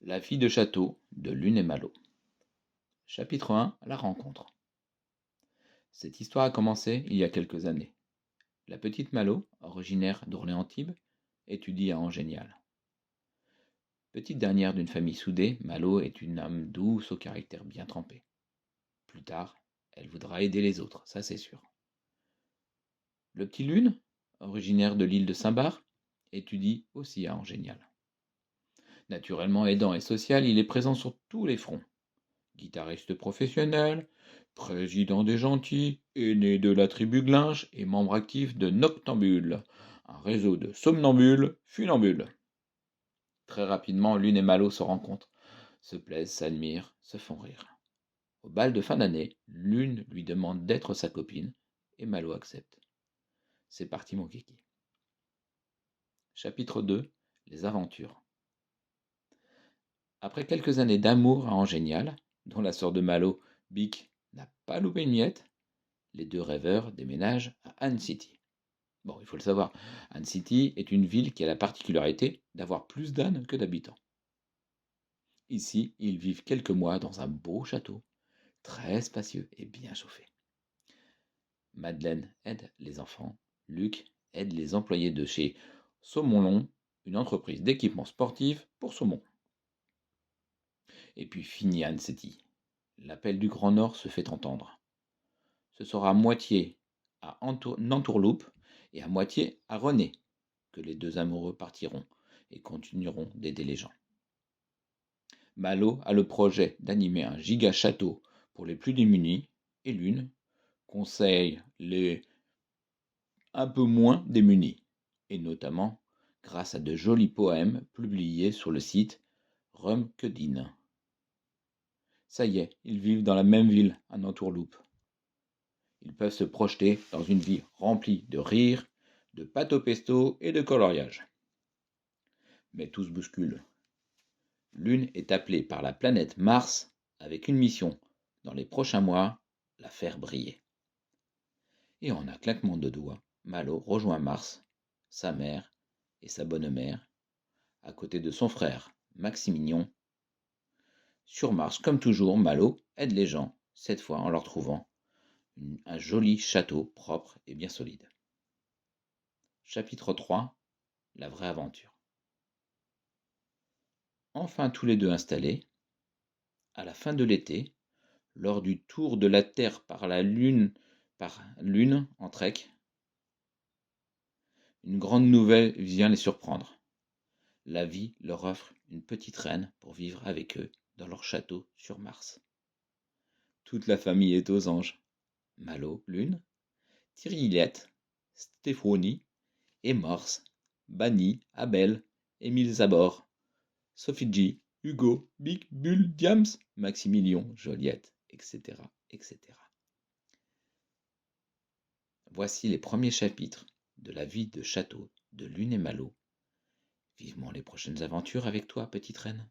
La fille de château de Lune et Malo. Chapitre 1. La rencontre. Cette histoire a commencé il y a quelques années. La petite Malo, originaire d'Orléans-Antibes, étudie à Angénial. Petite dernière d'une famille soudée, Malo est une âme douce au caractère bien trempé. Plus tard, elle voudra aider les autres, ça c'est sûr. Le petit Lune, originaire de l'île de Saint-Bar, étudie aussi à Angénial. Naturellement aidant et social, il est présent sur tous les fronts. Guitariste professionnel, président des Gentils, aîné de la tribu Glinche et membre actif de Noctambule, un réseau de somnambules, funambules. Très rapidement, Lune et Malo se rencontrent, se plaisent, s'admirent, se font rire. Au bal de fin d'année, Lune lui demande d'être sa copine et Malo accepte. C'est parti mon kiki. Chapitre 2. Les aventures. Après quelques années d'amour à Angénial, dont la sœur de Malo, Bic, n'a pas loupé une miette, les deux rêveurs déménagent à Anne City. Bon, il faut le savoir, Anne City est une ville qui a la particularité d'avoir plus d'ânes que d'habitants. Ici, ils vivent quelques mois dans un beau château, très spacieux et bien chauffé. Madeleine aide les enfants, Luc aide les employés de chez Saumonlon, une entreprise d'équipement sportif pour saumon. Et puis fini Anne City. L'appel du Grand Nord se fait entendre. Ce sera à moitié à Nantourloupe et à moitié à René que les deux amoureux partiront et continueront d'aider les gens. Malo a le projet d'animer un giga château pour les plus démunis et Lune conseille les un peu moins démunis, et notamment grâce à de jolis poèmes publiés sur le site Rumkedin. Ça y est, ils vivent dans la même ville, à Nantourloupe. Ils peuvent se projeter dans une vie remplie de rires, de pâte au pesto et de coloriage. Mais tout se bouscule. Lune est appelée par la planète Mars avec une mission, dans les prochains mois, la faire briller. Et en un claquement de doigts, Malo rejoint Mars, sa mère et sa bonne mère, à côté de son frère Maximilien. Sur Mars, comme toujours, Malo aide les gens, cette fois en leur trouvant un joli château propre et bien solide. Chapitre 3. La vraie aventure. Enfin tous les deux installés, à la fin de l'été, lors du tour de la Terre par Lune en trek, une grande nouvelle vient les surprendre. La vie leur offre une petite reine pour vivre avec eux dans leur château sur Mars. Toute la famille est aux anges. Malo, Lune, Thierryette, Stéphonie et Morse, Banny, Abel, Émile Zabor, Sophie G, Hugo, Bic, Bull, Diams, Maximilien, Joliette, etc., etc. Voici les premiers chapitres de la vie de château de Lune et Malo. Vivement les prochaines aventures avec toi, petite reine.